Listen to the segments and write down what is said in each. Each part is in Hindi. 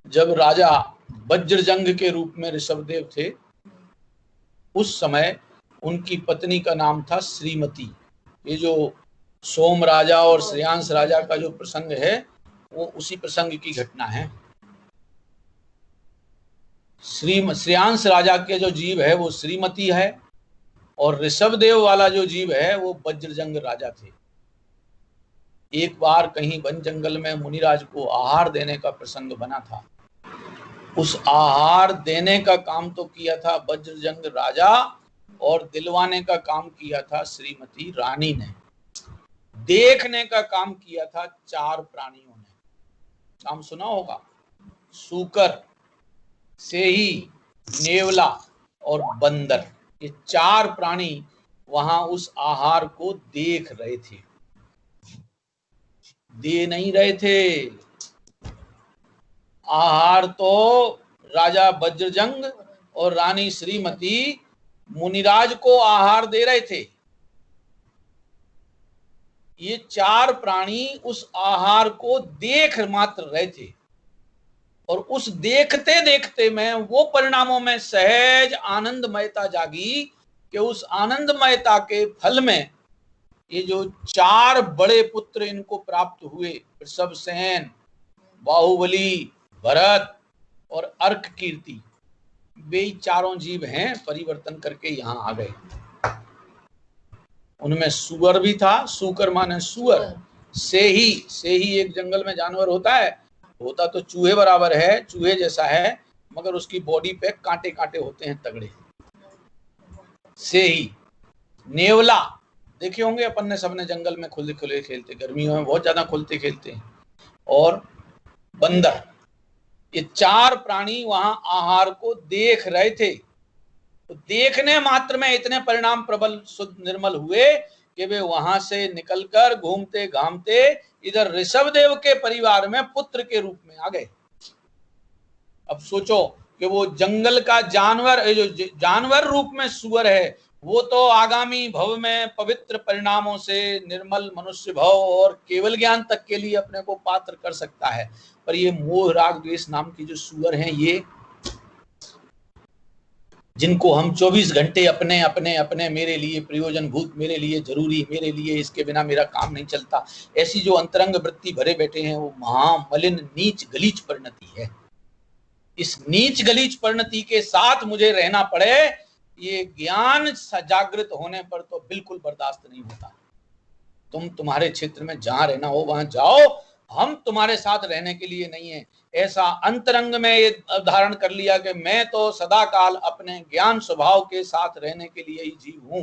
जब राजा वज्रजंग के रूप में ऋषभदेव थे, उस समय उनकी पत्नी का नाम था श्रीमती। ये जो सोम राजा और श्रेयांश राजा का जो प्रसंग है वो उसी प्रसंग की घटना है। श्रेयांश राजा के जो जीव है वो श्रीमती है और ऋषभदेव वाला जो जीव है वो वज्रजंग राजा थे। एक बार कहीं वन जंगल में मुनिराज को आहार देने का प्रसंग बना था। उस आहार देने का काम तो किया था वज्रजंग राजा और दिलवाने का काम किया था श्रीमती रानी ने। देखने का काम किया था चार प्राणियों ने। नाम सुना होगा, सूकर, सेही, नेवला और बंदर। ये चार प्राणी वहां उस आहार को देख रहे थे, दे नहीं रहे थे। आहार तो राजा वज्रजंग और रानी श्रीमती मुनिराज को आहार दे रहे थे। ये चार प्राणी उस आहार को देख मात्र रहे थे और उस देखते देखते में वो परिणामों में सहज आनंदमयता जागी कि उस आनंदमयता के फल में ये जो चार बड़े पुत्र इनको प्राप्त हुए, वृषभसेन, बाहुबली, भरत और अर्क कीर्ति, वे चारों जीव हैं परिवर्तन करके यहाँ आ गए। उनमें सुअर भी था, सूकर माने सुअर, सेही एक जंगल में जानवर होता तो चूहे बराबर है, चूहे जैसा है, मगर उसकी बॉडी पे कांटे कांटे होते हैं तगड़े, सेही। नेवला देखे होंगे अपन ने, सबने जंगल में खुले खुले खेलते, गर्मियों में बहुत ज्यादा खुलते खेलते हैं। और बंदर, ये चार प्राणी वहां आहार को देख रहे थे। तो देखने मात्र में इतने परिणाम प्रबल शुद्ध निर्मल हुए कि वे वहां से निकलकर घूमते घामते इधर ऋषभदेव के परिवार में पुत्र के रूप में आ गए। अब सोचो कि वो जंगल का जानवर, जो जानवर रूप में सुअर है, वो तो आगामी भव में पवित्र परिणामों से निर्मल मनुष्य भव और केवल ज्ञान तक के लिए अपने को पात्र कर सकता है। पर ये मोह राग द्वेष नाम की जो सुअर हैं, ये जिनको हम 24 घंटे अपने अपने अपने मेरे लिए प्रयोजन भूत, मेरे लिए जरूरी, मेरे लिए इसके बिना मेरा काम नहीं चलता, ऐसी जो अंतरंग वृत्ति भरे बैठे हैं, वो महामलिन नीच गलीच परिणति है। इस नीच गलीच परिणति के साथ मुझे रहना पड़े, ये ज्ञान जागृत होने पर तो बिल्कुल बर्दाश्त नहीं होता। तुम तुम्हारे क्षेत्र में जहां रहना हो वहां जाओ, हम तुम्हारे साथ रहने के लिए नहीं है। ऐसा अंतरंग में ये धारण कर लिया कि मैं तो सदा काल अपने ज्ञान स्वभाव के साथ रहने के लिए ही जीव हूं।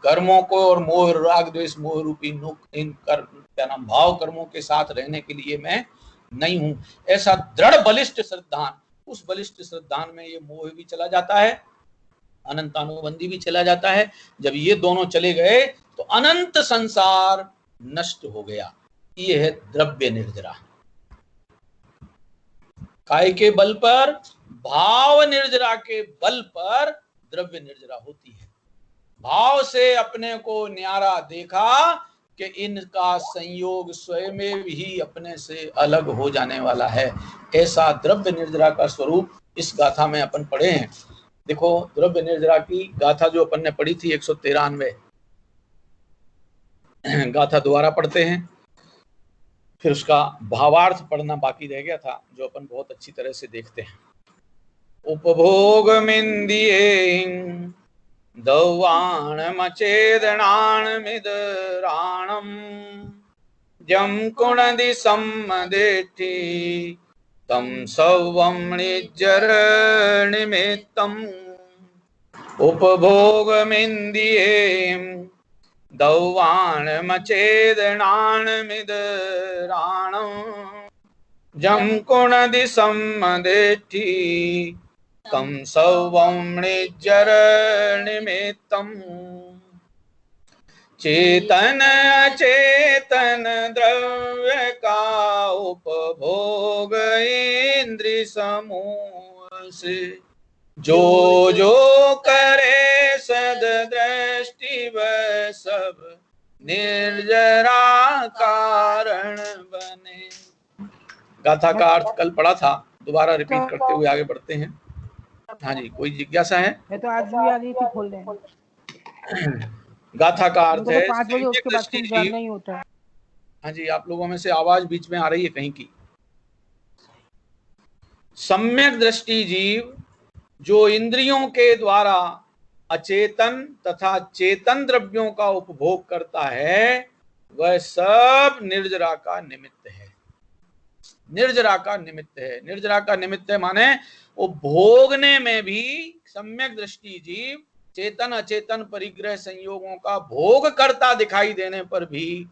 कर्मों को और मोह राग द्वेष मोह रूपी इन क्या नाम भाव कर्मों के साथ रहने के लिए मैं नहीं हूं। ऐसा दृढ़ बलिष्ठ श्रद्धान, उस बलिष्ठ श्रद्धान में ये मोह भी चला जाता है, अनंतानुबंधी भी चला जाता है। जब ये दोनों चले गए तो अनंत संसार नष्ट हो गया। ये है द्रव्य निर्जरा। काय के बल पर? भाव निर्जरा के बल पर द्रव्य निर्जरा होती है। भाव से अपने को न्यारा देखा कि इनका संयोग स्वयं ही अपने से अलग हो जाने वाला है। ऐसा द्रव्य निर्जरा का स्वरूप इस गाथा में अपन पढ़े हैं। देखो, द्रव्य निर्जरा की गाथा जो अपन ने पढ़ी थी 193, गाथा दोबारा पढ़ते हैं, फिर उसका भावार्थ पढ़ना बाकी रह गया था, जो अपन बहुत अच्छी तरह से देखते हैं। उपभोग मिंदिये दौवाण मचेदणाण मिदराणम जम कुणदि सम्मदेठी तम सवम निज्जर निमित्तम। उपभोग मिंदिये दौवाण मचेदणाण मिदराणम जम कुणदि सम्मदेठी तम सवम निज्जर निमित्तम। चेतन अचेतन द्रव्य का उपभोग इंद्रिय समूह से जो जो करे सद दृष्टि वह सब निर्जरा कारण बने। गाथा का अर्थ कल पढ़ा था, दोबारा रिपीट करते हुए आगे बढ़ते हैं। हाँ जी, कोई जिज्ञासा है? मैं तो आज भी आ गई थी खोलने। गाथा का अर्थ उनको तो है 5 बजे सम्यक उसके बाद दृष्टि फिर जीव। जाना ही होता है। हाँ जी, आप लोगों में से आवाज बीच में आ रही है कहीं की। सम्यक दृष्टि जीव जो इंद्रियों के द्वारा अचेतन तथा चेतन द्रव्यों का उपभोग करता है, वह सब निर्जरा का निमित्त है। निर्जरा का निमित्त है। निर्जरा का निमित्त है माने वो भोगने में भी सम्यक दृष्टि जीव चेतन अचेतन परिग्रह संयोगों का भोग करता दिखाई देने पर भी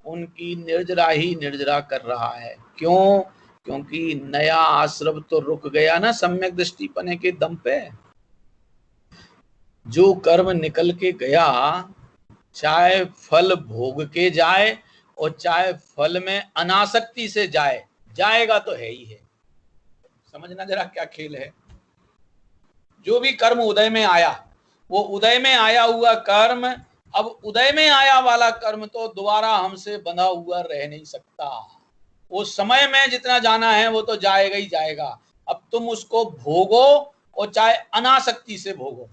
उनकी निर्जरा ही निर्जरा कर रहा है। क्यों? क्योंकि नया आश्रव तो रुक गया ना सम्यक दृष्टि पने के दम पे। जो कर्म निकल के गया, चाहे फल भोग के जाए और चाहे फल में अनासक्ति से जाए, जाएगा तो है ही है। समझना जरा क्या खेल है। जो भी कर्म उदय में आया, वो उदय में आया हुआ कर्म, अब उदय में आया वाला कर्म तो दोबारा हमसे बंधा हुआ रह नहीं सकता। वो समय में जितना जाना है वो तो जाएगा ही जाएगा। अब तुम उसको भोगो और चाहे अनासक्ति से भोगो।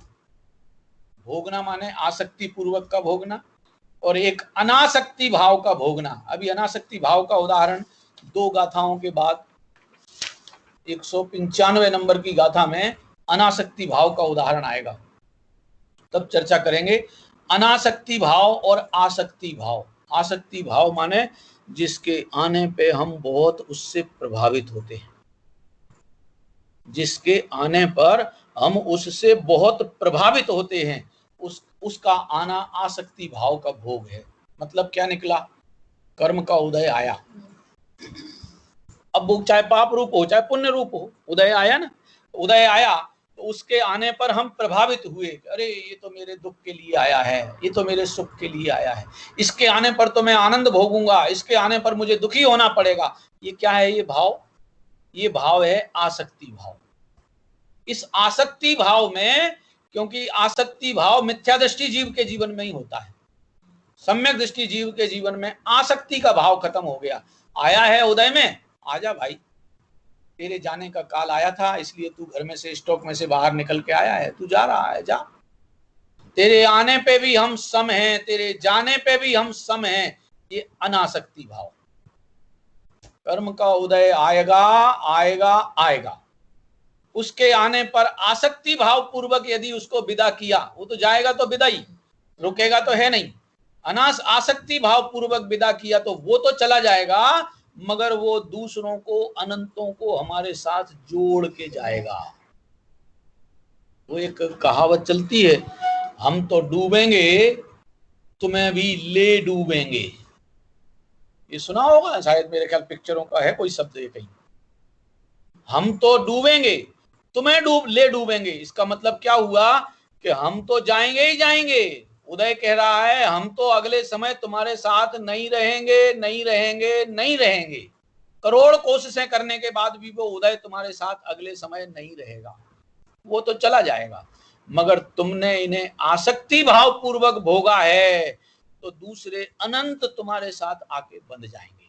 भोगना माने आसक्ति पूर्वक का भोगना और एक अनासक्ति भाव का भोगना। अभी अनासक्ति भाव का उदाहरण 2 गाथाओं के बाद 195 नंबर की गाथा में अनासक्ति भाव का उदाहरण आएगा, तब चर्चा करेंगे। अनासक्ति भाव और आसक्ति भाव। आसक्ति भाव माने जिसके आने पे हम बहुत उससे प्रभावित होते हैं, जिसके आने पर हम उससे बहुत प्रभावित होते हैं, उसका आना आसक्ति भाव का भोग है। मतलब क्या निकला? कर्म का उदय आया, अब वो चाहे पाप रूप हो चाहे पुण्य रूप हो, उदय आया ना, उदय आया तो उसके आने पर हम प्रभावित हुए। अरे ये तो मेरे दुख के लिए आया है, ये तो मेरे सुख के लिए आया है, इसके आने पर तो मैं आनंद भोगूंगा, इसके आने पर मुझे दुखी होना पड़ेगा। ये क्या है? ये भाव, ये भाव है आसक्ति भाव। इस आसक्ति भाव में, क्योंकि आसक्ति भाव मिथ्या दृष्टि जीव के जीवन में ही होता है, सम्यक दृष्टि जीव के जीवन में आसक्ति का भाव खत्म हो गया। आया है उदय में, आजा भाई, तेरे जाने का काल आया था, इसलिए तू घर में से स्टॉक में से बाहर निकल के आया है, तू जा रहा है, जा। तेरे आने पे भी हम सम हैं, तेरे जाने पे भी हम सम हैं। ये अनासक्ति भाव। कर्म का उदय आएगा आएगा आएगा, उसके आने पर आसक्ति भाव पूर्वक यदि उसको विदा किया, वो तो जाएगा तो विदा ही, रुकेगा तो है नहीं। आसक्ति भाव पूर्वक विदा किया तो वो तो चला जाएगा, मगर वो दूसरों को, अनंतों को हमारे साथ जोड़ के जाएगा। वो एक कहावत चलती है, हम तो डूबेंगे तुम्हें भी ले डूबेंगे। ये सुना होगा शायद, मेरे ख्याल पिक्चरों का है कोई शब्द ये कहीं। हम तो डूबेंगे तुम्हें ले डूबेंगे। इसका मतलब क्या हुआ कि हम तो जाएंगे ही जाएंगे। उदय कह रहा है हम तो अगले समय तुम्हारे साथ नहीं रहेंगे, नहीं रहेंगे, नहीं रहेंगे। करोड़ कोशिशें करने के बाद भी वो उदय तुम्हारे साथ अगले समय नहीं रहेगा, वो तो चला जाएगा। मगर तुमने इन्हें आसक्ति भाव पूर्वक भोगा है तो दूसरे अनंत तुम्हारे साथ आके बंध जाएंगे।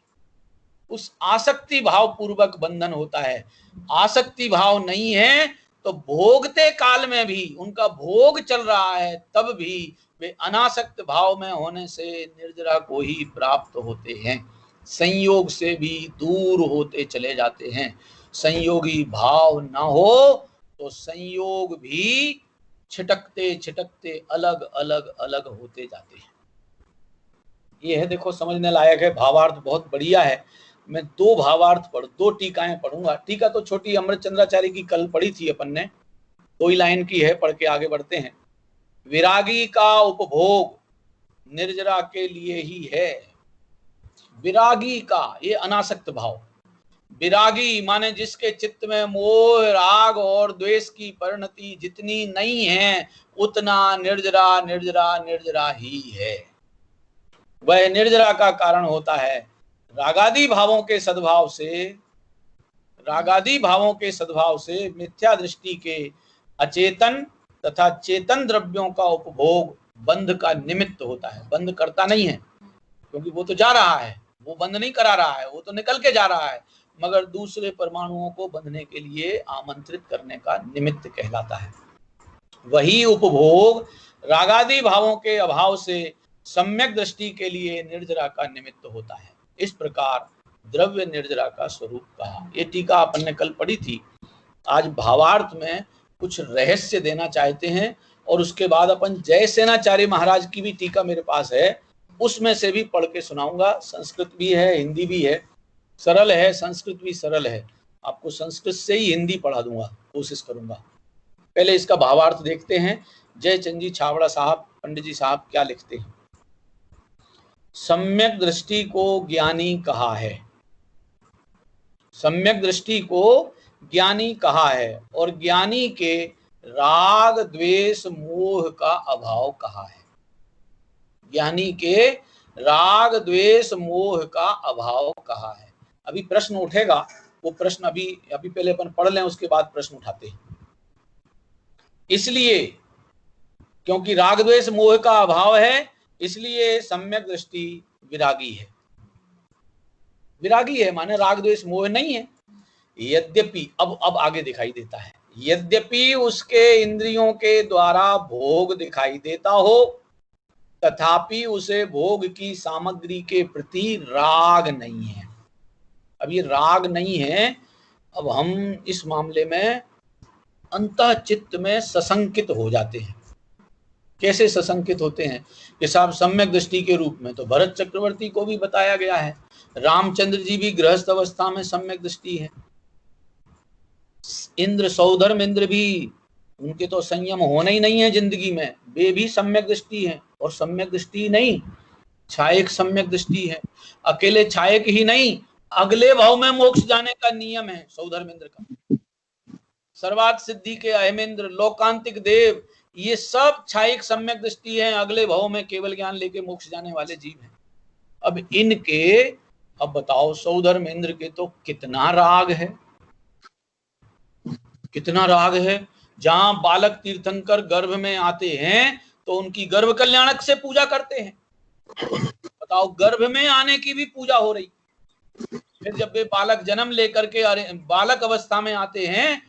उस आसक्ति भाव पूर्वक बंधन होता है। आसक्ति भाव नहीं है तो भोगते काल में भी, उनका भोग चल रहा है तब भी वे अनासक्त भाव में होने से निर्जरा को ही प्राप्त होते हैं, संयोग से भी दूर होते चले जाते हैं। संयोगी भाव ना हो तो संयोग भी छिटकते छिटकते अलग अलग अलग होते जाते हैं। ये है, देखो समझने लायक है। भावार्थ बहुत बढ़िया है। मैं 2 भावार्थ 2 टीकाएं पढ़ूंगा। टीका तो छोटी अमृतचंद्राचार्य की कल पढ़ी थी अपन ने, 2 ही लाइन की है, पढ़ के आगे बढ़ते हैं। विरागी का उपभोग निर्जरा के लिए ही है। विरागी का, ये अनासक्त भाव। विरागी माने जिसके चित्त में मोह, राग और द्वेष की परिणति जितनी नहीं है, उतना निर्जरा निर्जरा निर्जरा ही है। वह निर्जरा का कारण होता है। रागादि भावों के सद्भाव से, रागादि भावों के सद्भाव से मिथ्या दृष्टि के अचेतन तथा चेतन द्रव्यों का उपभोग बंध का निमित्त होता है। बंध करता नहीं है, क्योंकि वो तो जा रहा है, वो बंद नहीं करा रहा है, वो तो निकल के जा रहा है। मगर दूसरे परमाणुओं को बंधने के लिए आमंत्रित करने का निमित्त कहलाता है। वही उपभोग रागादि भावों के अभाव से सम्यक दृष्टि के लिए निर्जरा का निमित्त होता है। इस प्रकार द्रव्य निर्जरा का स्वरूप कहा। ये टीका अपन ने कल पढ़ी थी। आज भावार्थ में कुछ रहस्य देना चाहते हैं और उसके बाद अपन जयसेनाचार्य महाराज की भी टीका मेरे पास है, उसमें से भी पढ़ के सुनाऊंगा। संस्कृत भी है, हिंदी भी है, सरल है, संस्कृत भी सरल है। आपको संस्कृत से ही हिंदी पढ़ा दूंगा, कोशिश करूंगा। पहले इसका भावार्थ देखते हैं। जयचंद जी छाबड़ा साहब, पंडित जी साहब क्या लिखते हैं। सम्यक दृष्टि को ज्ञानी कहा है, सम्यक दृष्टि को ज्ञानी कहा है, और ज्ञानी के राग द्वेष मोह का अभाव कहा है। ज्ञानी के राग द्वेष मोह का अभाव कहा है। अभी प्रश्न उठेगा, वो प्रश्न अभी पहले अपन पढ़ लें, उसके बाद प्रश्न उठाते हैं। इसलिए क्योंकि राग द्वेष मोह का अभाव है, इसलिए सम्यक दृष्टि विरागी है। विरागी है माने राग द्वेष मोह नहीं है। यद्यपि अब आगे दिखाई देता है, यद्यपि उसके इंद्रियों के द्वारा भोग दिखाई देता हो, तथापि उसे भोग की सामग्री के प्रति राग नहीं है। अब ये राग नहीं है, अब हम इस मामले में अंतः चित्त में सशंकित हो जाते हैं। कैसे सशंकित होते हैं कि साहब सम्यक दृष्टि के रूप में तो भरत चक्रवर्ती को भी बताया गया है, रामचंद्र जी भी गृहस्थ अवस्था में सम्यक दृष्टि है, इंद्र सौधर्म इंद्र भी, उनके तो संयम होना ही नहीं है जिंदगी में, वे भी सम्यक दृष्टि है। और सम्यक दृष्टि नहीं, छायक सम्यक दृष्टि है। अकेले छायक ही नहीं, अगले भाव में मोक्ष जाने का नियम है सौधर्म इंद्र का। सर्वात सिद्धि के अहमेंद्र, लोकांतिक देव, ये सब छायक सम्यक दृष्टि है, अगले भाव में केवल ज्ञान लेके मोक्ष जाने वाले जीव हैं। अब इनके, अब बताओ सौधर्म इंद्र के तो कितना राग है, कितना राग है। जहां बालक तीर्थंकर गर्भ में आते हैं तो उनकी गर्भ कल्याणक से पूजा करते हैं। बताओ, गर्भ में आने की भी पूजा हो रही। फिर जब वे बालक जन्म लेकर के बालक अवस्था में आते हैं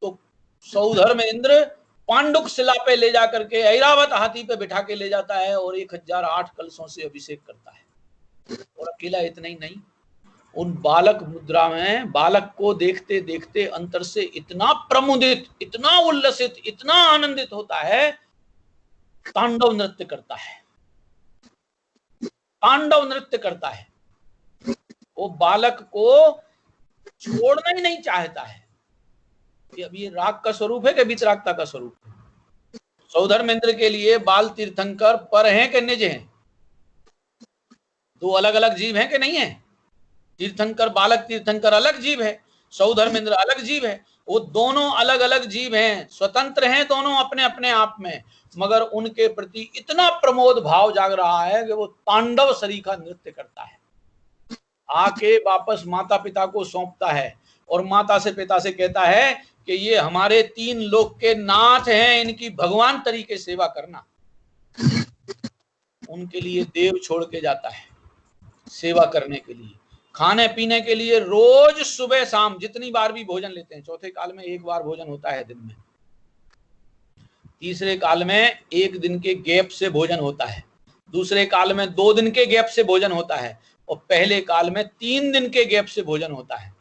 तो सौधर्म इंद्र पांडुक शिला पे ले जाकर के ऐरावत हाथी पे बिठा के ले जाता है और 1008 कलशों से अभिषेक करता है। और अकेला इतना ही नहीं, उन बालक मुद्रा में बालक को देखते देखते अंतर से इतना प्रमुदित, इतना उल्लसित, इतना आनंदित होता है, तांडव नृत्य करता है, तांडव नृत्य करता है। वो बालक को छोड़ना ही नहीं चाहता है। अब ये राग का स्वरूप है कि वितरागता का स्वरूप है? सौधर्म इंद्र के लिए बाल तीर्थंकर पर हैं कि निज हैं? दो अलग अलग जीव हैं कि नहीं है? तीर्थंकर, बालक तीर्थंकर अलग जीव है, सौधर्म इंद्र अलग जीव है। वो दोनों अलग अलग जीव हैं, स्वतंत्र हैं दोनों अपने अपने आप में, मगर उनके प्रति इतना प्रमोद भाव जाग रहा है कि वो तांडव सरीखा नृत्य करता है। आके वापस माता पिता को सौंपता है और माता से पिता से कहता है कि ये हमारे 3 लोक के नाथ हैं, इनकी भगवान तरीके सेवा करना। उनके लिए देव छोड़ के जाता है सेवा करने के लिए, खाने पीने के लिए रोज सुबह शाम जितनी बार भी भोजन लेते हैं। चौथे काल में 1 बार भोजन होता है दिन में, तीसरे काल में 1 दिन के गैप से भोजन होता है, दूसरे काल में 2 दिन के गैप से भोजन होता है, और पहले काल में 3 दिन के गैप से भोजन होता है।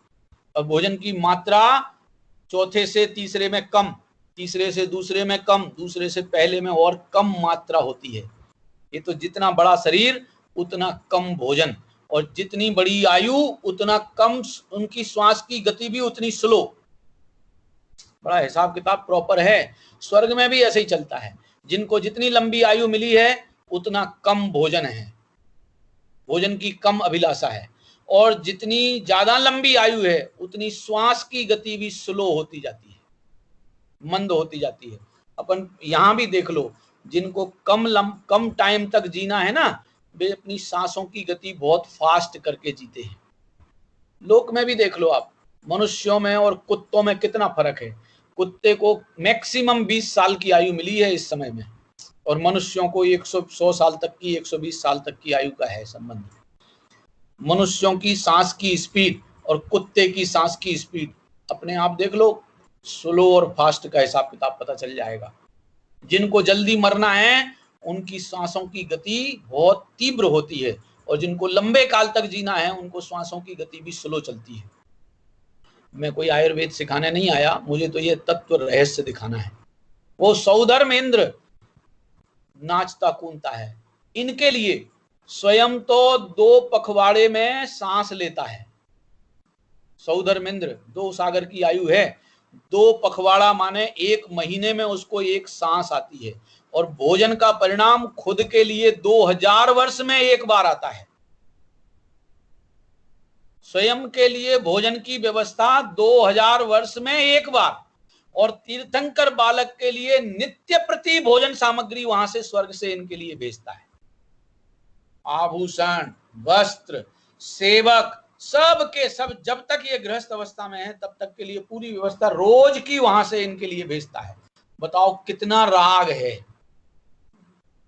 और भोजन की मात्रा चौथे से तीसरे में कम, तीसरे से दूसरे में कम, दूसरे से पहले में और कम मात्रा होती है। ये तो जितना बड़ा शरीर उतना कम भोजन, और जितनी बड़ी आयु उतना कम उनकी श्वास की गति भी उतनी स्लो। बड़ा हिसाब किताब प्रॉपर है। स्वर्ग में भी ऐसे ही चलता है, जिनको जितनी लंबी आयु मिली है उतना कम भोजन है, भोजन की कम अभिलाषा है, और जितनी ज्यादा लंबी आयु है उतनी श्वास की गति भी स्लो होती जाती है, मंद होती जाती है। अपन यहाँ भी देख लो, जिनको कम टाइम तक जीना है ना, वे अपनी सांसों की गति बहुत फास्ट करके जीते हैं। लोक में भी देख लो आप, मनुष्यों में और कुत्तों में कितना फर्क है। कुत्ते को मैक्सिमम 20 साल की आयु मिली है इस समय में, और मनुष्यों को 100 साल तक की, 120 साल तक की आयु का है संबंध। मनुष्यों की सांस की स्पीड और कुत्ते की सांस की स्पीड अपने आप देख लो, स्लो और फास्ट का हिसाब किताब पता चल जाएगा। जिनको जल्दी मरना है उनकी सांसों की गति बहुत तीव्र होती है, और जिनको लंबे काल तक जीना है उनको सांसों की गति भी स्लो चलती है। मैं कोई आयुर्वेद सिखाने नहीं आया, मुझे तो ये तत्व रहस्य दिखाना है। वो सौधर्मेंद्र नाचता कूदता है, इनके लिए स्वयं तो 2 पखवाड़े में सांस लेता है। सौधर्मेंद्र 2 सागर की आयु है, 2 पखवाड़ा माने 1 महीने में उसको 1 सांस आती है, और भोजन का परिणाम खुद के लिए 2000 वर्ष में 1 बार आता है। स्वयं के लिए भोजन की व्यवस्था 2000 वर्ष में 1 बार, और तीर्थंकर बालक के लिए नित्य प्रति भोजन सामग्री वहां से स्वर्ग से इनके लिए भेजता है। आभूषण, वस्त्र, सेवक, सब के सब, जब तक ये गृहस्थ अवस्था में है तब तक के लिए पूरी व्यवस्था रोज की वहां से इनके लिए भेजता है। बताओ कितना राग है।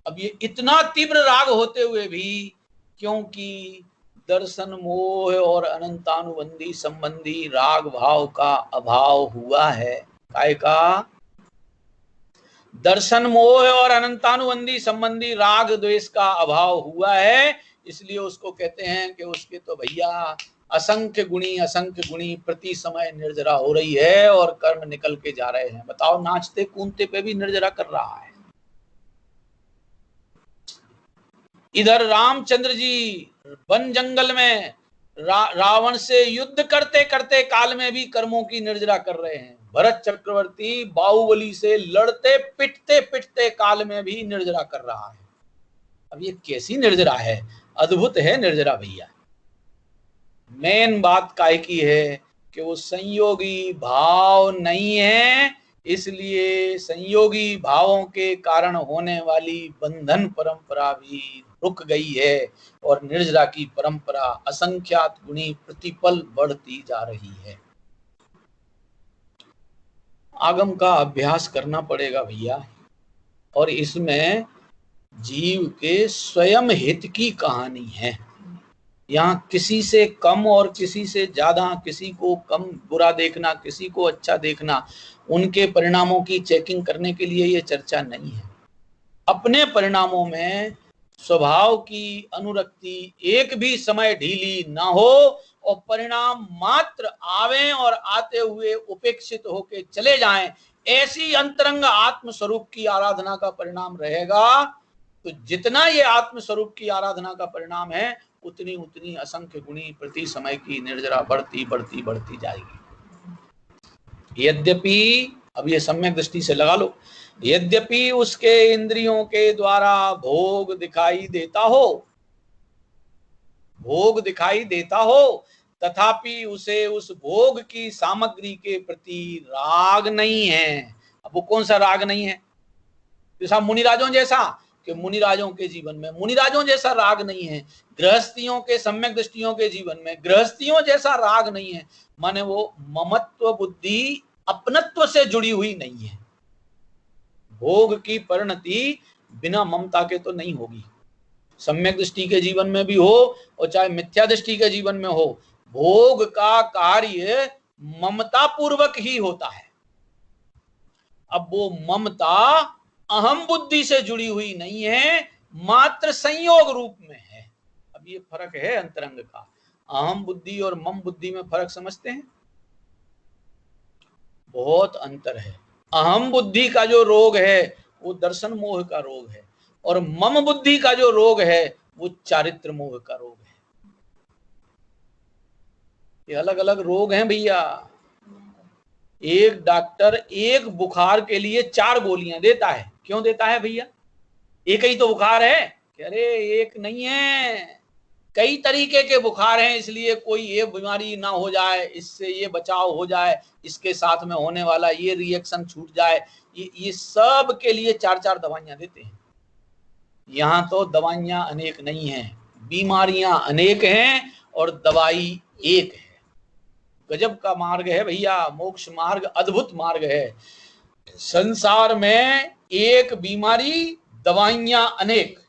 अब ये इतना तीव्र राग होते हुए भी, क्योंकि दर्शन मोह और अनंतानुबंधी संबंधी राग भाव का अभाव हुआ है। काय का? दर्शन मोह और अनंतानुबंधी संबंधी राग द्वेष का अभाव हुआ है, इसलिए उसको कहते हैं कि उसके तो भैया असंख्य गुणी प्रति समय निर्जरा हो रही है और कर्म निकल के जा रहे हैं। बताओ, नाचते कूदते पे भी निर्जरा कर रहा है। इधर रामचंद्र जी वन जंगल में रावण से युद्ध करते करते काल में भी कर्मों की निर्जरा कर रहे हैं। भरत चक्रवर्ती बाहुबली से लड़ते पिटते पिटते काल में भी निर्जरा कर रहा है। अब ये कैसी निर्जरा है? अद्भुत है निर्जरा भैया। मेन बात काय की है कि वो संयोगी भाव नहीं है, इसलिए संयोगी भावों के कारण होने वाली बंधन परंपरा भी रुक गई है, और निर्जरा की परंपरा असंख्यात गुणी प्रतिपल बढ़ती जा रही है। आगम का अभ्यास करना पड़ेगा भैया, और इसमें जीव के स्वयं हित की कहानी है। यहाँ किसी से कम और किसी से ज्यादा, किसी को कम बुरा देखना, किसी को अच्छा देखना, उनके परिणामों की चेकिंग करने के लिए ये चर्चा नहीं है। अपने परिणामों में स्वभाव की अनुरक्ति एक भी समय ढीली ना हो, और परिणाम मात्र आवे और आते हुए उपेक्षित होके चले जाएं, ऐसी अंतरंग आत्म स्वरूप की आराधना का परिणाम रहेगा। तो जितना ये आत्म स्वरूप की आराधना का परिणाम है, उतनी उतनी असंख्य गुणी प्रति समय की निर्जरा बढ़ती बढ़ती बढ़ती जाएगी। यद्यपि, अब ये सम्यक दृष्टि से लगा लो, यद्यपि उसके इंद्रियों के द्वारा भोग दिखाई देता हो, तथापि उसे उस भोग की सामग्री के प्रति राग नहीं है। अब वो कौन सा राग नहीं है? जैसा मुनिराजों जैसा, कि मुनिराजों के जीवन में मुनिराजों जैसा राग नहीं है, गृहस्थियों के सम्यक दृष्टियों के जीवन में गृहस्थियों जैसा राग नहीं है। माने वो ममत्व बुद्धि अपनत्व से जुड़ी हुई नहीं है। भोग की परिणति बिना ममता के तो नहीं होगी। सम्यक दृष्टि के जीवन में भी हो और चाहे मिथ्या दृष्टि के जीवन में हो, भोग का कार्य ममता पूर्वक ही होता है। अब वो ममता अहम बुद्धि से जुड़ी हुई नहीं है, मात्र संयोग रूप में है। अब ये फर्क है अंतरंग का। अहम बुद्धि और मम बुद्धि में फर्क समझते हैं? बहुत अंतर है। अहम बुद्धि का जो रोग है वो दर्शन मोह का रोग है, और मम बुद्धि का जो रोग है वो चारित्र मोह का रोग है। ये अलग अलग रोग हैं भैया। एक डॉक्टर एक बुखार के लिए 4 गोलियां देता है। क्यों देता है भैया? एक ही तो बुखार है? अरे एक नहीं है, कई तरीके के बुखार हैं, इसलिए कोई ये बीमारी ना हो जाए, इससे ये बचाव हो जाए, इसके साथ में होने वाला ये रिएक्शन छूट जाए, ये सब के लिए 4-4 दवाइयां देते हैं। यहाँ तो दवाइयां अनेक नहीं हैं, बीमारियां अनेक हैं और दवाई एक है। गजब का मार्ग है भैया, मोक्ष मार्ग अद्भुत मार्ग है। संसार में एक बीमारी, दवाइयां अनेक,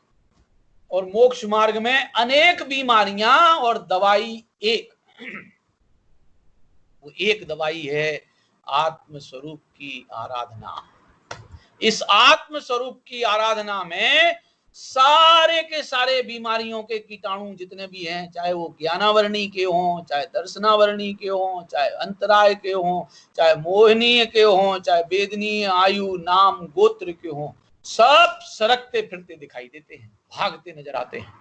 और मोक्ष मार्ग में अनेक बीमारियां और दवाई एक। वो एक दवाई है आत्म स्वरूप की आराधना। इस आत्म स्वरूप की आराधना में सारे के सारे बीमारियों के कीटाणु जितने भी हैं, चाहे वो ज्ञानावरणी के हों, चाहे दर्शनावरणी के हों, चाहे अंतराय के हों, चाहे मोहनीय के हों, चाहे वेदनीय, आयु, नाम, गोत्र के हों, सब सरकते फिरते दिखाई देते हैं, भागते नजर आते हैं।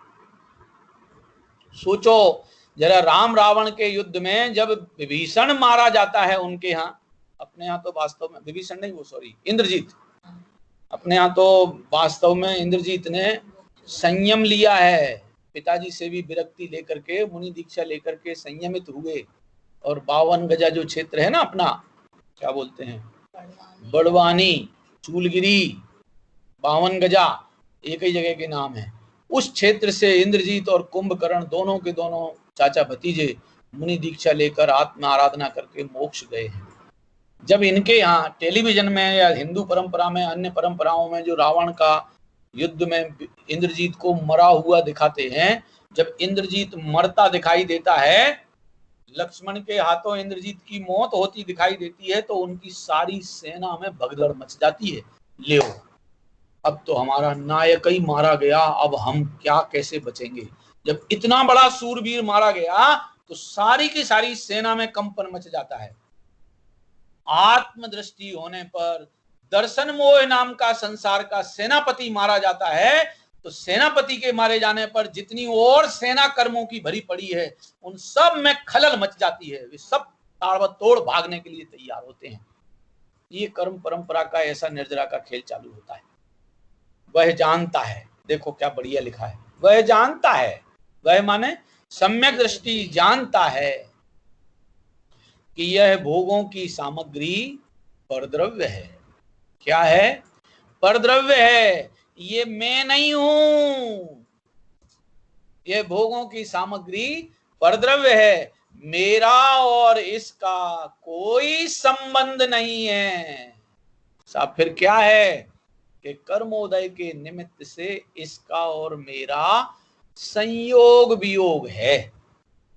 सोचो जरा, राम रावण के युद्ध में जब विभीषण मारा जाता है उनके यहाँ, अपने यहाँ तो वास्तव में विभीषण नहीं, वो सॉरी इंद्रजीत, अपने यहाँ तो वास्तव में इंद्रजीत ने संयम लिया है, पिताजी से भी विरक्ति लेकर के, मुनि दीक्षा लेकर के संयमित हुए, और 52 गजा जो क्षेत्र है ना अपना, क्या बोलते हैं, बड़वानी, चूलगिरी, 52 गजा एक ही जगह के नाम है, उस क्षेत्र से इंद्रजीत और कुंभकर्ण दोनों के दोनों चाचा भतीजे मुनि दीक्षा लेकर आत्म आराधना करके मोक्ष गए हैं। जब इनके यहाँ टेलीविजन में या हिंदू परंपरा में, अन्य परंपराओं में जो रावण का युद्ध में इंद्रजीत को मरा हुआ दिखाते हैं, जब इंद्रजीत मरता दिखाई देता है, लक्ष्मण के हाथों इंद्रजीत की मौत होती दिखाई देती है, तो उनकी सारी सेना में भगदड़ मच जाती है, ले अब तो हमारा नायक ही मारा गया, अब हम क्या कैसे बचेंगे। जब इतना बड़ा सूरवीर मारा गया तो सारी की सारी सेना में कंपन मच जाता है। आत्मदृष्टि होने पर, दर्शन मोह नाम का संसार का सेनापति मारा जाता है, तो सेनापति के मारे जाने पर जितनी और सेना कर्मों की भरी पड़ी है उन सब में खलल मच जाती है, वे सब ताबड़तोड़ भागने के लिए तैयार होते हैं। ये कर्म परंपरा का ऐसा निर्जरा का खेल चालू होता है। वह जानता है, देखो क्या बढ़िया लिखा है, वह जानता है, वह माने सम्यक दृष्टि जानता है कि यह भोगों की सामग्री परद्रव्य है। क्या है? परद्रव्य है, ये मैं नहीं हूं, यह भोगों की सामग्री परद्रव्य है, मेरा और इसका कोई संबंध नहीं है। साहब फिर क्या है कि कर्मोदय के निमित्त से इसका और मेरा संयोग वियोग है।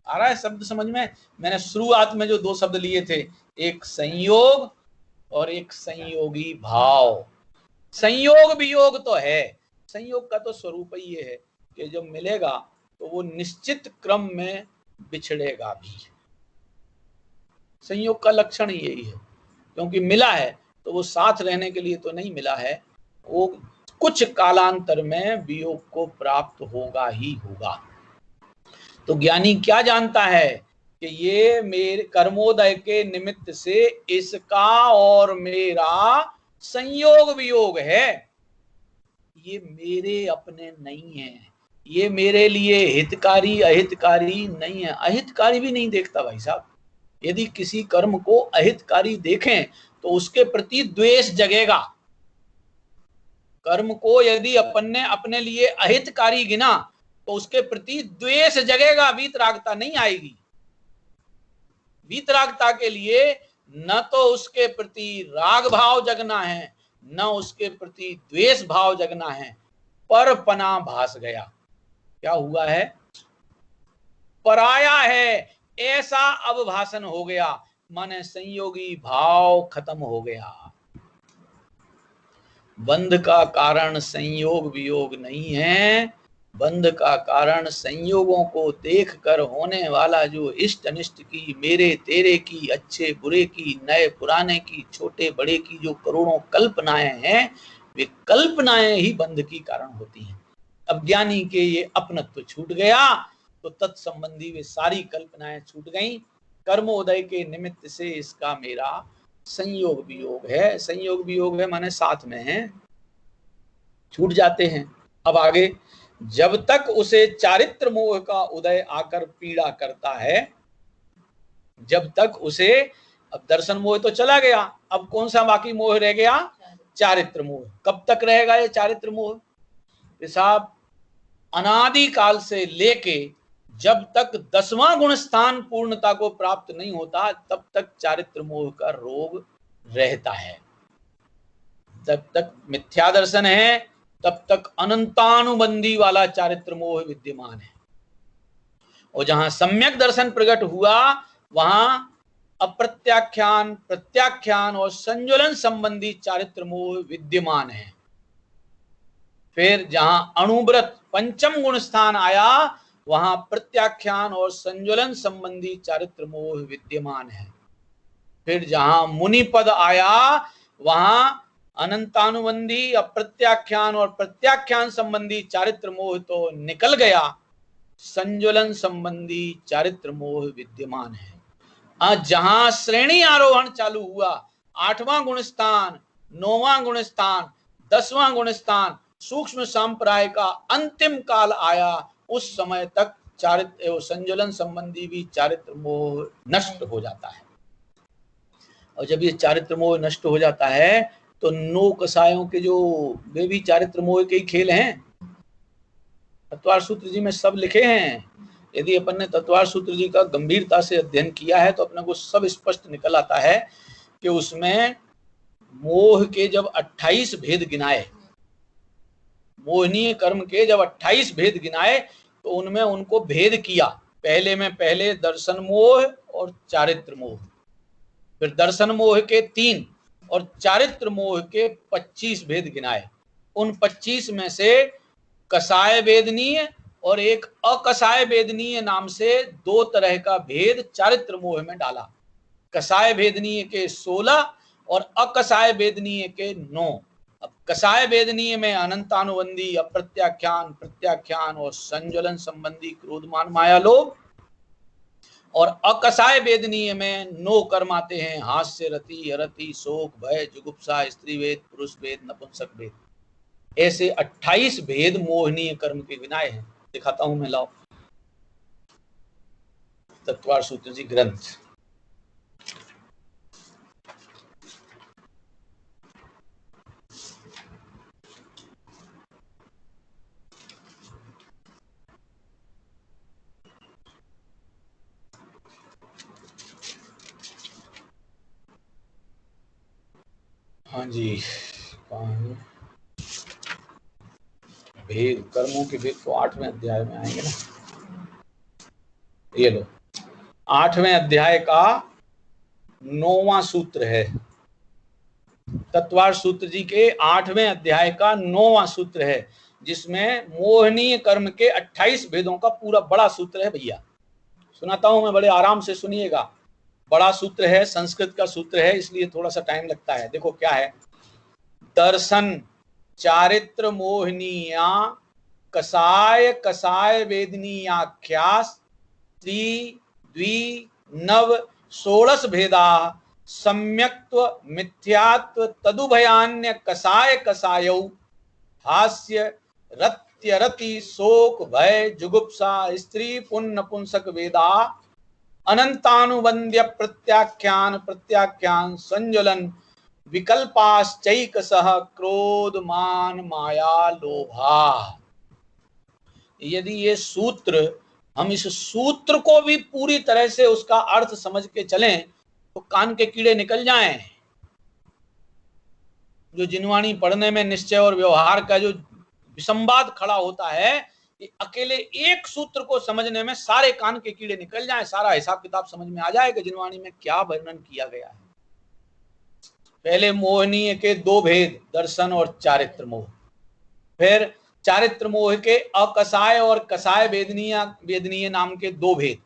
आ रहा है शब्द समझ में? मैंने शुरुआत में जो 2 शब्द लिए थे, एक संयोग और एक संयोगी भाव। संयोग वियोग तो है, संयोग का तो स्वरूप ही ये है कि जब मिलेगा तो वो निश्चित क्रम में बिछड़ेगा भी। संयोग का लक्षण ही यही है, क्योंकि मिला है तो वो साथ रहने के लिए तो नहीं मिला है, वो कुछ कालांतर में वियोग को प्राप्त होगा ही होगा। तो ज्ञानी क्या जानता है कि ये मेरे कर्मोदय के निमित्त से इसका और मेरा संयोग वियोग है, ये मेरे अपने नहीं है, ये मेरे लिए हितकारी अहितकारी नहीं है। अहितकारी भी नहीं देखता भाई साहब। यदि किसी कर्म को अहितकारी देखें तो उसके प्रति द्वेष जगेगा। कर्म को यदि अपन ने अपने लिए अहितकारी गिना तो उसके प्रति द्वेष जगेगा, वीतरागता नहीं आएगी। वीतरागता के लिए न तो उसके प्रति राग भाव जगना है, न उसके प्रति द्वेष भाव जगना है, पर पना भास गया। क्या हुआ है? पराया है ऐसा अवभाषण हो गया, माने संयोगी भाव खत्म हो गया। बंध का कारण संयोग वियोग नहीं है, बंध का कारण संयोगों को देखकर होने वाला जो इष्ट अनिष्ट की, मेरे तेरे की, अच्छे बुरे की, नए पुराने की, छोटे बड़े की जो करोड़ों कल्पनाएं हैं, वे कल्पनाएं ही बंध की कारण होती हैं। अज्ञानी के ये अपनत्व छूट गया तो तत्संबंधी वे सारी कल्पनाएं छूट गईं। कर्मोदय के निमित्त से इसका मेरा संयोग वियोग है। संयोग वियोग है माने साथ में है, छूट जाते हैं। अब आगे, जब तक उसे चारित्र मोह का उदय आकर पीड़ा करता है, जब तक उसे, अब दर्शन मोह तो चला गया, अब कौन सा बाकी मोह रह गया? चारित्र मोह। कब तक रहेगा ये चारित्र मोह? साहब अनादि काल से लेके जब तक 10वां गुण स्थान पूर्णता को प्राप्त नहीं होता तब तक चारित्र मोह का रोग रहता है। जब तक मिथ्या दर्शन है तब तक अनंतानुबंधी वाला चारित्र मोह विद्यमान है, और जहां सम्यक दर्शन प्रकट हुआ वहां अप्रत्याख्यान, प्रत्याख्यान और संज्वलन संबंधी चारित्र मोह विद्यमान है। फिर जहां अणुव्रत पंचम गुण स्थान आया वहां प्रत्याख्यान और संज्वलन संबंधी चारित्र मोह विद्यमान है। फिर जहां मुनि पद आया वहां अनंतानुबंधी, अप्रत्याख्यान और प्रत्याख्यान संबंधी चारित्र मोह तो निकल गया, संज्वलन संबंधी चारित्र मोह विद्यमान है। जहां श्रेणी आरोहण चालू हुआ, 8वां गुण स्थान, 9वां गुण स्थान, 10वां गुण स्थान, सूक्ष्म संप्राय का अंतिम काल आया, उस समय तक चारित्र संज्वलन संबंधी भी चारित्र मोह नष्ट हो जाता है। और जब ये चारित्र मोह नष्ट हो जाता है तो 9 कसायों के जो वे भी चारित्र मोह के ही खेल हैं। तत्वार सूत्र जी में सब लिखे हैं। यदि अपन ने तत्वार सूत्र जी का गंभीरता से अध्ययन किया है तो अपने को सब स्पष्ट निकल आता है कि उसमें मोह के जब 28 भेद गिनाए, मोहनीय कर्म के जब 28 भेद गिनाए तो उनमें उनको भेद किया। पहले दर्शन मोह और चारित्र मोह, फिर दर्शन मोह के 3 और चारित्र मोह के 25 भेद गिनाए। उन 25 में से कसाय वेदनीय और एक अकसाय वेदनीय नाम से 2 तरह का भेद चारित्र मोह में डाला। कसाय वेदनीय के 16 और अकसाय वेदनीय के 9। अब कसाय वेदनीय में अनंतानुबंधी, अप्रत्याख्यान, प्रत्याख्यान और संज्वलन संबंधी क्रोधमान माया लोभ, और अकसाय वेदनीय में 9 कर्म आते हैं, हास्य, रति, अरति, शोक, भय, जुगुप्सा, स्त्री वेद, पुरुष वेद, नपुंसक वेद। ऐसे 28 भेद मोहनीय कर्म के गिनाए हैं। दिखाता हूं मैं, लाओ तत्वार सूत्र जी ग्रंथ। हाँ जी, भेद, कर्मों के भेद तो 8वें अध्याय में आएंगे ना। ये लो, 8वें अध्याय का 9वां सूत्र है। तत्वार सूत्र जी के 8वें अध्याय का 9वां सूत्र है, जिसमें मोहनीय कर्म के 28 भेदों का पूरा बड़ा सूत्र है। भैया सुनाता हूं मैं, बड़े आराम से सुनिएगा। बड़ा सूत्र है, संस्कृत का सूत्र है, इसलिए थोड़ा सा टाइम लगता है। देखो क्या है। दर्शन चारित्र मोहनीया कसाय कसाय वेदनीयाख्यास त्रि द्वि नव 16 भेदा सम्यक्त्व मिथ्यात्व तदुभयान्य कसाय कसायौ हास्य रत्यरति शोक भय जुगुप्सा स्त्री पुण्य नपुंसक वेदा अनंतानुबंध्य प्रत्याख्यान प्रत्याख्यान संज्वलन विकल्पाश्चैकसः क्रोध मान माया लोभा। यदि ये सूत्र, हम इस सूत्र को भी पूरी तरह से उसका अर्थ समझ के चलें तो कान के कीड़े निकल जाएं। जो जिनवाणी पढ़ने में निश्चय और व्यवहार का जो विसंवाद खड़ा होता है, ये अकेले एक सूत्र को समझने में सारे कान के कीड़े निकल जाएं, सारा हिसाब किताब समझ में आ जाए कि जिनवाणी में क्या वर्णन किया गया है। पहले मोहनीय के 2 भेद, दर्शन और चारित्र मोह। फिर चारित्र मोह के अकसाय और कसाय वेदनीय नाम के 2 भेद।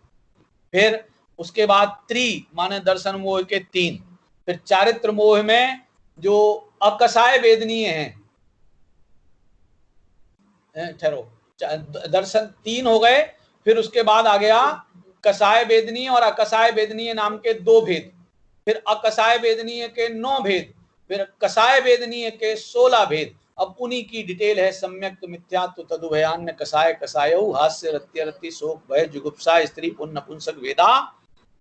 फिर उसके बाद त्रि माने दर्शन मोह के 3। फिर चारित्र मोह में जो अकसाय वेदनीय हैं, ठहरो, दर्शन 3 हो गए। फिर उसके बाद आ गया कसाय वेदनीय और अकसाय वेदनीय नाम के 2 भेद। फिर अकसाय वेदनीय के 9 भेद। फिर कसाय वेदनीय के 16 भेद। अब उन्हीं की डिटेल है। सम्यक मिथ्यात्व तदुभयान्य कसाय कसायौ हास्य रत्यरति शोक भय जुगुप्सा स्त्री पुण्य नपुंसक वेदा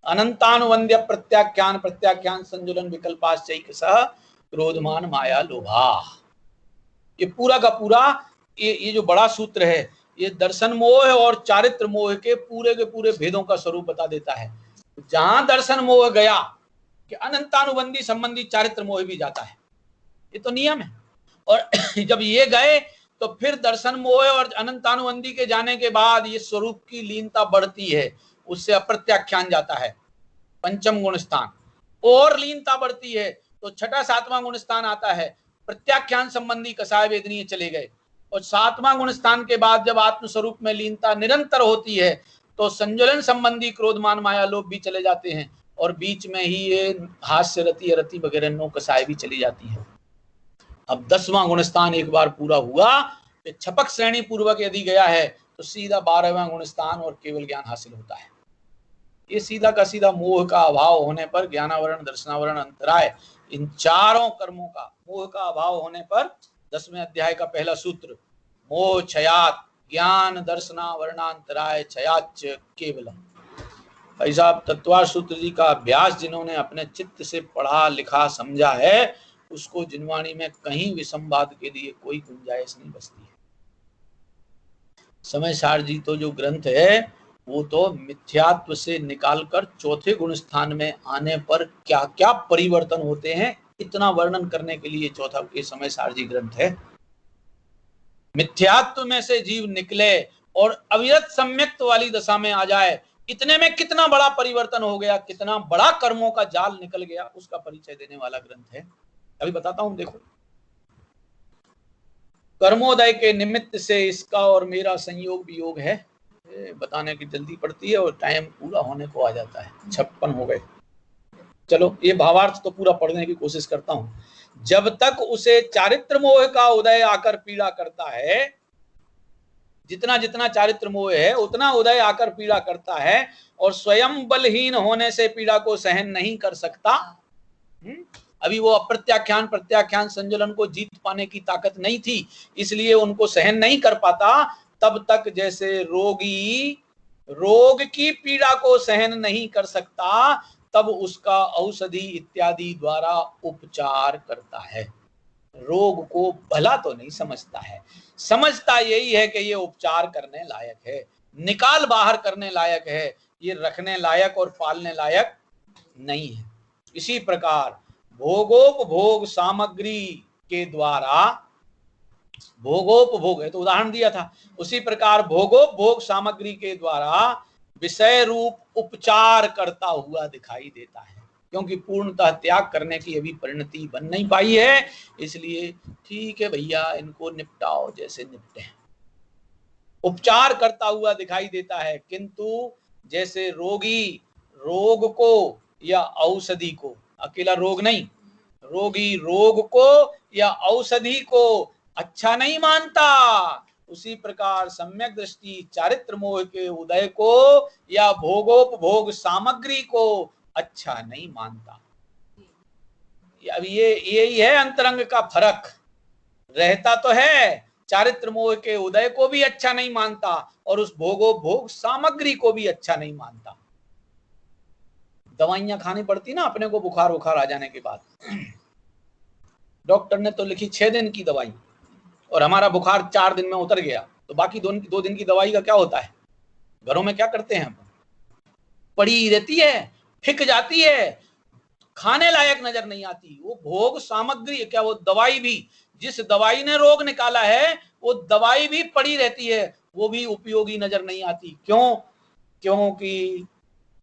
अनंतानुबंध्य प्रत्याख्यान प्रत्याख्यान संजुलन विकल्पाश्चैकसः क्रोधमान माया लोभा। ये पूरा का पूरा ये जो बड़ा सूत्र है, ये दर्शन मोह और चारित्र मोह के पूरे भेदों का स्वरूप बता देता है। जहां दर्शन मोह गया कि अनंतानुबंधी संबंधी चारित्र मोह भी जाता है, ये तो नियम है। और जब ये गए तो फिर दर्शन मोह और अनंतानुबंधी के जाने के बाद ये स्वरूप की लीनता बढ़ती है, उससे अप्रत्याख्यान जाता है। पंचम गुण स्थान, और लीनता बढ़ती है तो छठा सातवां गुण स्थान आता है, प्रत्याख्यान संबंधी कसाय वेदनीय चले गए। और सातवां गुण स्थान के बाद जब आत्मस्वरूप में लीनता निरंतर होती है तो संज्वलन संबंधी क्रोध मान माया लोभ भी चले जाते हैं, और बीच में ही ये हास्य रति रति वगैरह नो कसाय भी चली जाती है। अब 10वां गुण स्थान एक बार पूरा हुआ, छपक श्रेणी पूर्वक यदि गया है तो सीधा 12वां गुण स्थान और केवल ज्ञान हासिल होता है। ये सीधा का सीधा मोह का अभाव होने पर, ज्ञानावरण दर्शनावरण अंतराय, इन चारों कर्मों का मोह का अभाव होने पर 10वें अध्याय का पहला सूत्र, मोह क्षयात ज्ञान दर्शनावरणांतराय क्षयाच केवलम। भाई साहब तत्वार सूत्र जी का अभ्यास जिन्होंने अपने चित्त से पढ़ा लिखा समझा है, उसको जिनवाणी में कहीं विसंवाद के लिए कोई गुंजाइश नहीं बचती है। समय सार जी तो जो ग्रंथ है वो तो मिथ्यात्व से निकालकर चौथे गुण स्थान में आने पर क्या क्या परिवर्तन होते हैं इतना वर्णन करने के लिए चौथा ये समय सार जी ग्रंथ है। मिथ्यात्व में से जीव निकले और अविरत सम्यक्त वाली दशा में आ जाए, इतने में कितना बड़ा परिवर्तन हो गया, कितना बड़ा कर्मों का जाल निकल गया, उसका परिचय देने वाला ग्रंथ है। अभी बताता हूं, देखो कर्मोदय के निमित्त से इसका और मेरा संयोग वियोग है, बताने की जल्दी पड़ती है और टाइम पूरा होने को आ जाता है, 56 हो गए। चलो ये भावार्थ तो पूरा पढ़ने की कोशिश करता हूं। जब तक उसे चारित्र मोह का उदय आकर पीड़ा करता है, जितना जितना चारित्र मोह है उतना उदय आकर पीड़ा करता है, और स्वयं बलहीन होने से पीड़ा को सहन नहीं कर सकता। अभी वो अप्रत्याख्यान प्रत्याख्यान संजलन को जीत पाने की ताकत नहीं थी, इसलिए उनको सहन नहीं कर पाता। तब तक जैसे रोगी रोग की पीड़ा को सहन नहीं कर सकता, तब उसका औषधि इत्यादि द्वारा उपचार करता है। रोग को भला तो नहीं समझता है, समझता यही है कि ये उपचार करने लायक है, निकाल बाहर करने लायक है, ये रखने लायक और पालने लायक नहीं है। इसी प्रकार भोगोपभोग सामग्री के द्वारा, भोगोपभोग है तो उदाहरण दिया था, उसी प्रकार भोगोपभोग सामग्री के द्वारा विषय रूप उपचार करता हुआ दिखाई देता है, क्योंकि पूर्णतः त्याग करने की अभी परिणति बन नहीं पाई है, इसलिए ठीक है भैया इनको निपटाओ जैसे निपटे, उपचार करता हुआ दिखाई देता है। किंतु जैसे रोगी रोग को या औषधि को, अकेला रोग नहीं, रोगी रोग को या औषधि को अच्छा नहीं मानता, उसी प्रकार सम्यक दृष्टि चारित्र मोह के उदय को या भोगोपभोग सामग्री को अच्छा नहीं मानता। अब ये यही है अंतरंग का फर्क, रहता तो है चारित्र मोह के उदय को भी अच्छा नहीं मानता और उस भोगोपभोग सामग्री को भी अच्छा नहीं मानता। दवाइयां खानी पड़ती ना अपने को, बुखार बुखार आ जाने के बाद डॉक्टर ने तो लिखी 6 दिन की दवाई और हमारा बुखार 4 दिन में उतर गया, तो बाकी 2 दिन की दवाई का क्या होता है? घरों में क्या करते हैं, पड़ी रहती है, फिक जाती है, खाने लायक नजर नहीं आती। वो भोग सामग्री क्या, वो दवाई भी, जिस दवाई ने रोग निकाला है वो दवाई भी पड़ी रहती है, वो भी उपयोगी नजर नहीं आती। क्यों? क्योंकि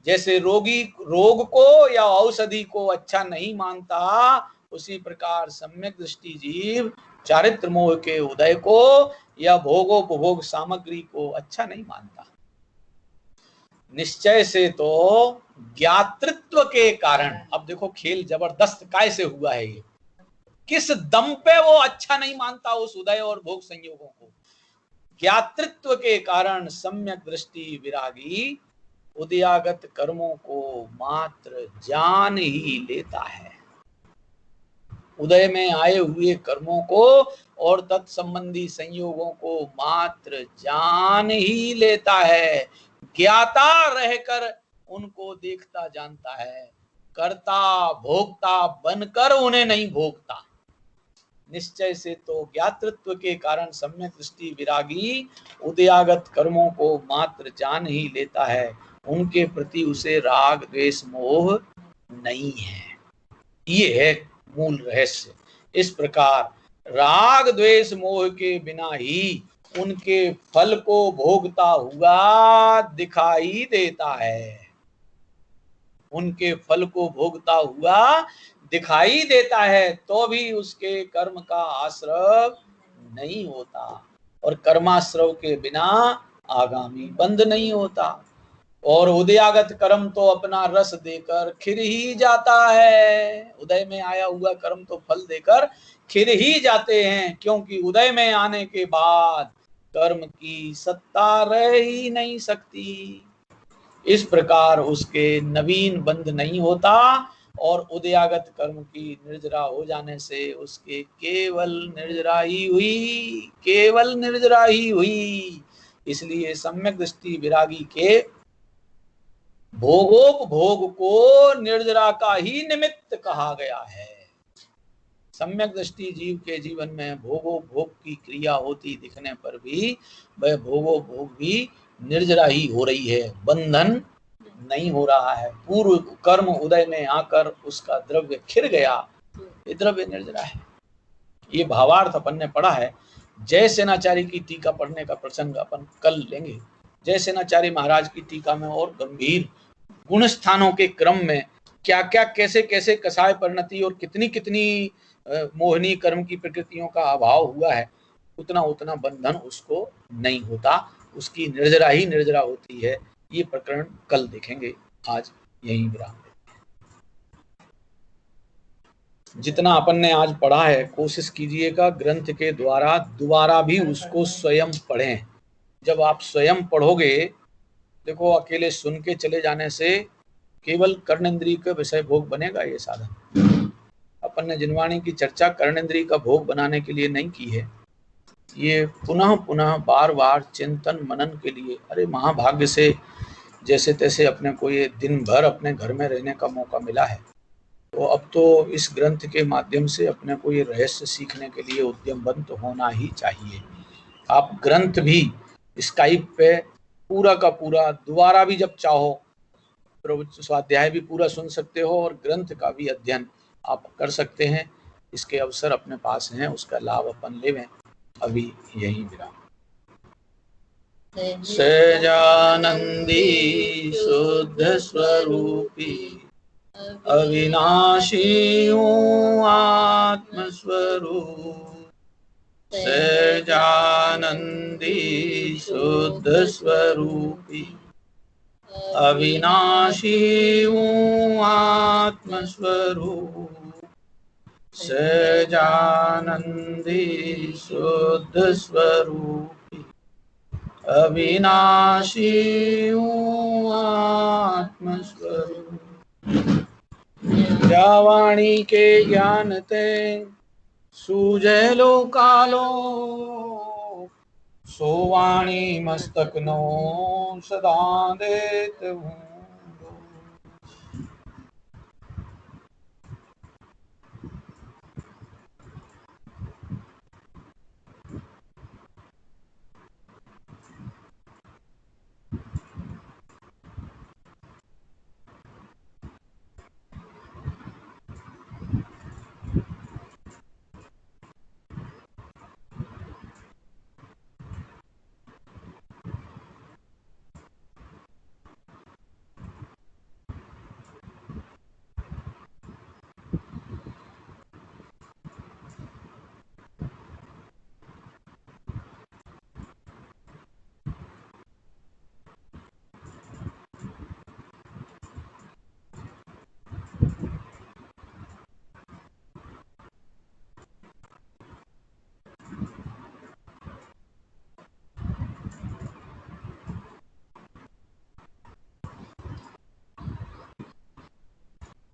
जैसे रोगी रोग को या औषधि को अच्छा नहीं मानता, उसी प्रकार सम्यक दृष्टि जीव चारित्र मोह के उदय को या भोगोपभोग सामग्री को अच्छा नहीं मानता। निश्चय से तो ज्ञातृत्व के कारण, अब देखो खेल जबरदस्त काय से हुआ है, ये किस दम पे वो अच्छा नहीं मानता उस उदय और भोग संयोगों को। ज्ञातृत्व के कारण सम्यक दृष्टि विरागी उदयागत कर्मों को मात्र जान ही लेता है। उदय में आए हुए कर्मों को और तत्संबंधी संयोगों को मात्र जान ही लेता है, ज्ञाता रहकर उनको देखता जानता है, कर्ता भोक्ता बनकर उन्हें नहीं भोगता। निश्चय से तो ज्ञातृत्व के कारण सम्यक दृष्टि विरागी उदयागत कर्मों को मात्र जान ही लेता है, उनके प्रति उसे राग द्वेष मोह नहीं है। ये है मूल रहस्य। इस प्रकार राग द्वेष मोह के बिना ही उनके फल को भोगता हुआ दिखाई देता है। उनके फल को भोगता हुआ दिखाई देता है, तो भी उसके कर्म का आश्रव नहीं होता, और कर्माश्रव के बिना आगामी बंद नहीं होता। और उदयागत कर्म तो अपना रस देकर खिर ही जाता है। उदय में आया हुआ कर्म तो फल देकर खिर ही जाते हैं, क्योंकि उदय में आने के बाद कर्म की सत्ता रह ही नहीं सकती। इस प्रकार उसके नवीन बंध नहीं होता, और उदयागत कर्म की निर्जरा हो जाने से उसके केवल निर्जरा ही हुई, केवल निर्जरा ही हुई। इसलिए सम्यक दृष्टि विरागी के भोगोपभोग को निर्जरा का ही निमित्त कहा गया है। सम्यक दृष्टि जीव के जीवन में भोगोपभोग की क्रिया होती दिखने पर भी वह भोगोपभोग भी निर्जरा ही हो रही है, बंधन नहीं हो रहा है। पूर्व कर्म उदय में आकर उसका द्रव्य खिर गया, ये द्रव्य निर्जरा है। ये भावार्थ अपन ने पढ़ा है। जय सेनाचारी की टीका पढ़ने का प्रसंग अपन कल लेंगे। जय सेनाचारी महाराज की टीका में और गंभीर गुण स्थानों के क्रम में क्या क्या कैसे कैसे कसाय परिणति और कितनी कितनी मोहनी कर्म की प्रकृतियों का अभाव हुआ है, उतना उतना बंधन उसको नहीं होता, उसकी निर्जरा ही निर्जरा होती है। ये प्रकरण कल देखेंगे, आज यहीं विराम। जितना अपन ने आज पढ़ा है कोशिश कीजिएगा ग्रंथ के द्वारा दोबारा भी उसको स्वयं पढ़ें। जब आप स्वयं पढ़ोगे, देखो अकेले सुन के चले जाने से केवल कर्णेंद्रिय का विषय भोग बनेगा ये साधन। अपन ने जिनवाणी की चर्चा कर्णेंद्रिय का भोग बनाने के लिए नहीं की है, ये पुनः पुनः बार बार चिंतन मनन के लिए। अरे महाभाग्य से जैसे तैसे अपने को ये दिन भर अपने घर में रहने का मौका मिला है, तो अब तो इस ग्रंथ के माध्यम से अपने को ये रहस्य सीखने के लिए उद्यमबद्ध होना ही चाहिए। आप ग्रंथ भी स्काइप पे पूरा का पूरा दोबारा भी जब चाहो स्वाध्याय भी पूरा सुन सकते हो, और ग्रंथ का भी अध्ययन आप कर सकते हैं। इसके अवसर अपने पास हैं, उसका लाभ अपन लेवें। अभी यही विराम। सहजानंदी शुद्ध स्वरूपी अविनाशी हूँ आत्मस्वरूप। सहजानंदी शुद्ध स्वरूपी अविनाशी हूँ आत्मस्वरूप। सहजानंदी शुद्ध स्वरूपी अविनाशी हूँ आत्मस्वरूप। जावाणी के ज्ञान ते सूझे लो कालो, सोवाणी मस्तक नो सदा देत हूँ।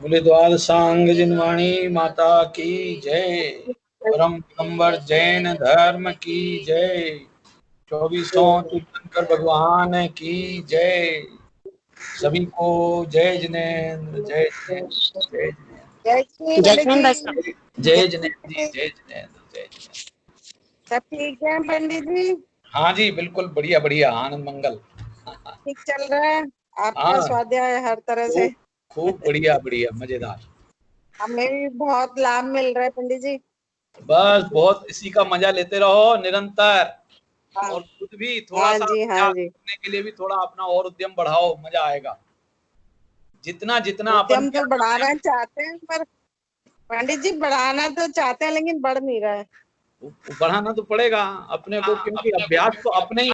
बोले द्वाद सांग जिनवाणी माता की जय। परम पिगंबर जैन धर्म की जय। 2400 तीर्थंकर भगवान की जय। सभी को जय जिनेन्द्र, जय जिनेन्द्र, जय जिनेन्द्र, जय जिनेन्द्र, जय जिनेन्द्र जी, जय जिनेन्द्र, जय जिनेन्द्र। सब ठीक है पंडित जी? हाँ जी बिल्कुल बढ़िया बढ़िया, आनंद मंगल। ठीक चल रहा है आपका हाँ स्वाध्याय हर तरह से? खूब बढ़िया बढ़िया मजेदार। हमें भी बहुत लाभ मिल रहा है पंडित जी। बस बहुत इसी का मजा लेते रहो निरंतर, हाँ, और खुद भी थोड़ा हाँ सा जी, हाँ अभ्यास जी। करने के लिए भी थोड़ा अपना और उद्यम बढ़ाओ, मजा आएगा। जितना जितना अपन उद्यम तो बढ़ाना चाहते हैं, पर पंडित जी बढ़ाना तो चाहते हैं लेकिन बढ़ नहीं रहा है। बढ़ाना तो पड़ेगा अपने को, क्योंकि अभ्यास तो अपने ही